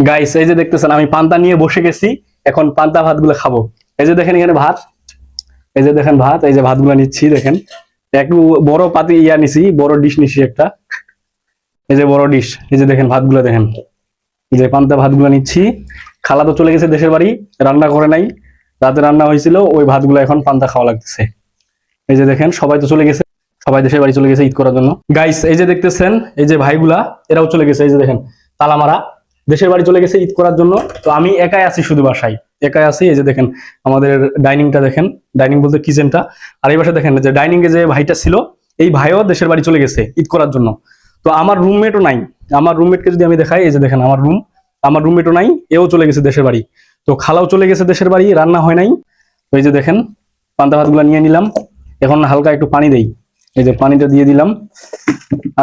Guys, এই যে দেখতেছেন আমি পান্তা নিয়ে বসে গেছি। এখন পান্তা ভাত গুলো খাবো। এই যে দেখেন এখানে ভাত, এই যে দেখেন ভাত, এই যে ভাতগুলো নিচ্ছি দেখেন। একটু বড় পাতি নিছি, বড় ডিশ নিছি একটা। এই যে বড় ডিশ, এই যে দেখেন ভাতগুলো দেখেন। এই যে পান্তা ভাতগুলো নিচ্ছি। খালা তো চলে গেছে দেশের বাড়ি, রান্না করে নাই। রাতে রান্না হয়েছিল, ওই ভাতগুলো এখন পান্তা খাওয়া লাগতেছে। এই যে দেখেন সবাই তো চলে গেছে, সবাই দেশের বাড়ি চলে গেছে ঈদ করার জন্য। গাইস, এই যে দেখতেছেন এই যে ভাইগুলা, এরাও চলে গেছে। এই যে দেখেন তালামারা দেশের বাড়ি চলে গেছে ঈদ করার জন্য। তো আমি একাই আছি, শুধু বাসায় একাই আছি। এই যে দেখেন আমাদের ডাইনিংটা দেখেন, ডাইনিং বলতে কিচেনটা। আর এই পাশে দেখেন যে ডাইনিং এ যে ভাইটা ছিল, এই ভাইও দেশের বাড়ি চলে গেছে ঈদ করার জন্য। তো আমার রুমমেটও নাই। আমার রুমমেটকে যদি আমি দেখাই, এই যে দেখেন আমার রুম, আমার রুমমেটও নাই, এও চলে গেছে দেশের বাড়ি। তো খালাও চলে গেছে দেশের বাড়ি, রান্না হয় নাই। তো এই যে দেখেন পান্তা ভাতগুলো নিয়ে নিলাম। এখন হালকা একটু পানি দেই। এই যে পানিটা দিয়ে দিলাম,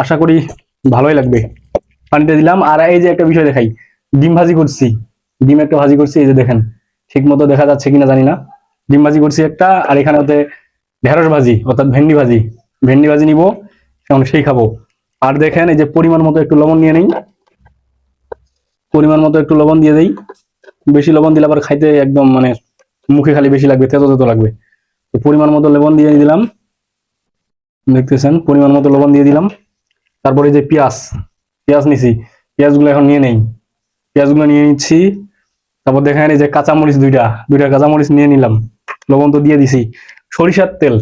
আশা করি ভালোই লাগবে। পানিটা দিলাম। আর এই যে একটা বিষয় দেখাই, ডিম ভাজি করছি। ডিম একটা ভাজি করছি, এই যে দেখেন। ঠিক মতো দেখা যাচ্ছে কিনা জানি না। ডিম ভাজি করছি একটা, আর এখানে হতে ঢেঁড়স ভাজি অর্থাৎ ভেন্ডি ভাজি। ভেন্ডি ভাজি নিব, এখন সেই খাবো। আর দেখেন এই যে পরিমাণ মতো একটু লবণ নিয়ে নেই, পরিমাণ মতো একটু লবণ দিয়ে দেই। বেশি লবণ দিলে আবার খাইতে একদম মানে মুখে খালি বেশি লাগবে, তেতো তেতো লাগবে। তো পরিমাণ মতো লবণ দিয়ে দিলাম, দেখতেছেন পরিমাণ মতো লবণ দিয়ে দিলাম। তারপরে যে পেঁয়াজ, পেঁয়াজ নিছি, পেঁয়াজগুলো এখন নিয়ে নেই। পেঁয়াজগুলো নিয়ে নিচ্ছি। তারপর দেখেন এই যে কাঁচামরিচ, দুইটা দুইটা কাঁচামরিচ নিয়ে নিলাম। লবণ তো দিয়ে দিছি। সরিষার তেল,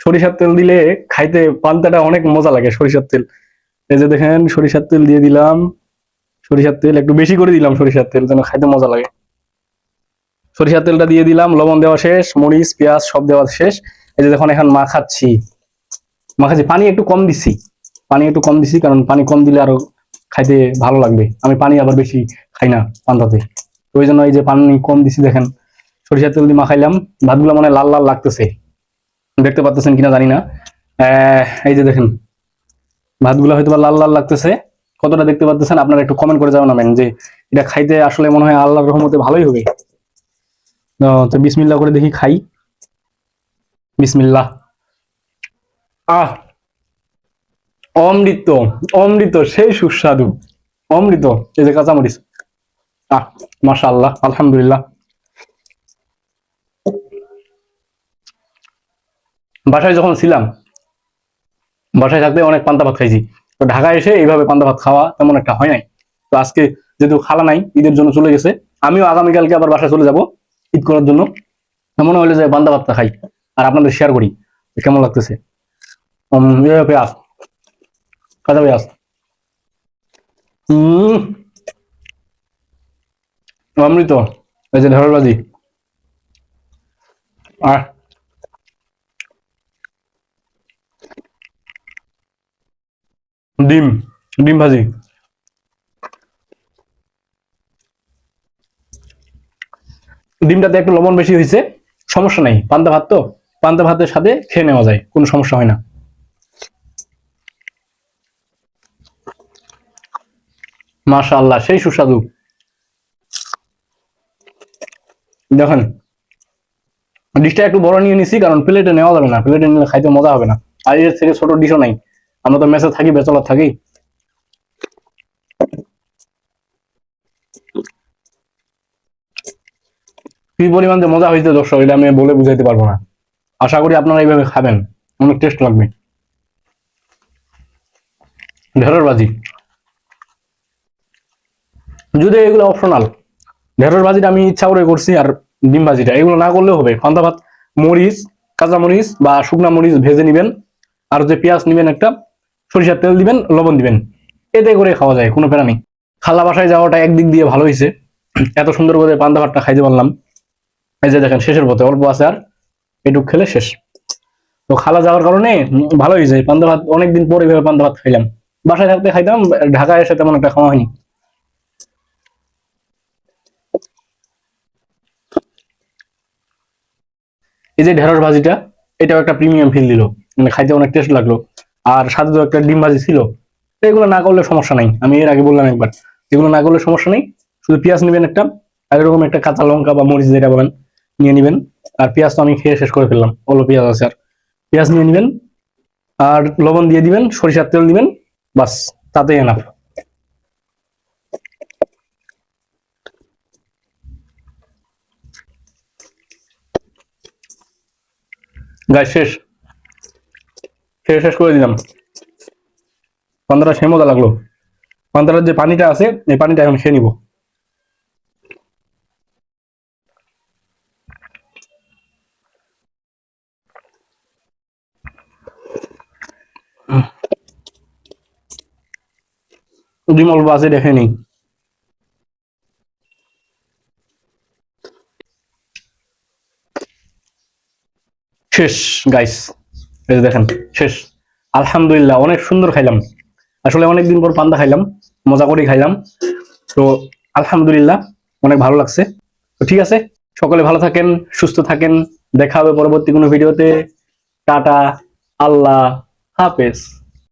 সরিষার তেল দিলে খাইতে পান্তাটা অনেক মজা লাগে, সরিষার তেল। এই যে দেখেন সরিষার তেল দিয়ে দিলাম। সরিষার তেল একটু বেশি করে দিলাম, সরিষার তেল যেন খাইতে মজা লাগে। সরিষার তেলটা দিয়ে দিলাম, লবণ দেওয়া শেষ, মরিচ পেঁয়াজ সব দেওয়া শেষ। এই যে দেখুন এখন মাখাচ্ছি, মাখাচ্ছি। পানি একটু কম দিচ্ছি, পানি একটু কম দিছি, কারণ পানি কম দিলে আরো খাইতে ভালো লাগবে। আমি পানি আবার বেশি খাই না পান্তাতে, তো ওই জন্য এই যে পানি কম দিছি। দেখেন সরিষার তেল দিয়ে মাখাইলাম। ভাতগুলো মানে লাল লাল লাগতেছে, দেখতে পাচ্ছেন কিনা জানি না। এই যে দেখেন ভাতগুলো হয়তো লাল লাল লাগতেছে। কতটা দেখতে পাচ্ছেন আপনারা একটু কমেন্ট করে জানাবেন যে এটা খাইতে আসলে মনে হয় আল্লাহর রহমতে ভালোই হবে। তো বিসমিল্লাহ করে দেখি, খাই। বিসমিল্লাহ। আহ, অমৃত, অমৃত, সেই সুস্বাদু, অমৃত। এই যে কাঁচামরিচ, আহ, মাশাআল্লাহ, আলহামদুলিল্লাহ। বাসায় যখন ছিলাম, বাসায় থাকতে অনেক পান্তা ভাত খাইছি। তো ঢাকায় এসে এইভাবে পান্তা ভাত খাওয়া তেমন একটা হয় নাই। তো আজকে যেহেতু খালা নাই, ঈদের জন্য চলে গেছে, আমিও আগামীকালকে আবার বাসায় চলে যাব ঈদ করার জন্য। মনে হলো যে পান্তা ভাতটা খাই আর আপনাদের শেয়ার করি কেমন লাগতেছে। পেঁয়াজ, কাঁচা পেঁয়াজ। হম, অমৃত। এই যে ঢেঁড়স ভাজি, আর ডিম, ডিম ভাজি। ডিমটাতে একটু লবণ বেশি হয়েছে, সমস্যা নাই, পান্তা ভাত তো, পান্তা ভাতের সাথে খেয়ে নেওয়া যায়, কোনো সমস্যা হয় না। মাশাআল্লাহ, সেই সুস্বাদু। দেখেন ডিশটা একটু বড় নিয়ে নিছি, কারণ প্লেটে নেওয়া যাবে না, প্লেটে নিলে খাইতে মজা হবে না। আর এর থেকে ছোট ডিশও নাই, আমরা তো মেসে থাকি, বেচলার থাকি। কি পরিমাণ যে মজা হয়েছে দর্শক, এটা আমি বলে বুঝাইতে পারবো না। আশা করি আপনারা এইভাবে খাবেন, অনেক টেস্ট লাগবে। ঢেঁড়স ভাজি, যদি এগুলো অপশনাল, ঢেঁড়স ভাজিটা আমি ইচ্ছা করে করছি। আর ডিম ভাজিটা এগুলো না করলেও হবে। পান্তা ভাত, মরিচ, কাঁচা মরিচ বা শুকনা মরিচ ভেজে নিবেন, আর যে পেঁয়াজ নিবেন একটা, সরিষার তেল দিবেন, লবণ দিবেন, এতে করে খাওয়া যায়, কোনো প্যারা নেই। খালা বাসায় যাওয়াটা একদিক দিয়ে ভালো হয়েছে, এত সুন্দর করে পান্তা ভাতটা খাইতে পারলাম। এই যে দেখেন শেষের পথে অল্প আছে, আর এটুক খেলে শেষ। তো খালা যাওয়ার কারণে ভালো হয়েছে, পান্তা ভাত অনেকদিন পরে ভেবে পান্তা ভাত খাইলাম। বাসায় থাকতে খাইতাম, ঢাকায় এসে তেমন একটা খাওয়া হয়নি। এই যে ঢেঁড়স ভাজিটা, এটাও একটা প্রিমিয়াম ফিল দিল, মানে খাইতে অনেক টেস্ট লাগলো। আর সাথে তো একটা ডিম ভাজি ছিল। তো এগুলো না করলে সমস্যা নাই, আমি এর আগে বললাম একবার, এগুলো না করলে সমস্যা নেই। শুধু পেঁয়াজ নেবেন একটা, আর এরকম একটা কাঁচা লঙ্কা বা মরিচ যেটা বলেন নিয়ে নিবেন। আর পেঁয়াজ তো আমি খেয়ে শেষ করে ফেললাম, অল্প পেঁয়াজ আছে। আর পেঁয়াজ নিয়ে নিবেন, আর লবণ দিয়ে দিবেন, সরিষার তেল দিবেন, বাস, তাতেই এনাফ। গাইস শেষ, শেষ করে দিলাম। পান্তাটা সে মজা লাগলো। পান্তাটার যে পানিটা আছে এই পানিটা এখন খেয়ে নিবো। ডিম অল্প আছে দেখে নিই। শেষ গাইস, এই যে দেখেন শেষ। আলহামদুলিল্লাহ অনেক সুন্দর খাইলাম। আসলে অনেকদিন পর পান্তা খাইলাম, মজা করে খাইলাম। তো আলহামদুলিল্লাহ অনেক ভালো লাগছে। তো ঠিক আছে, সকলে ভালো থাকেন, সুস্থ থাকেন। দেখা হবে পরবর্তী কোনো ভিডিওতে। টাটা, আল্লাহ হাফেজ।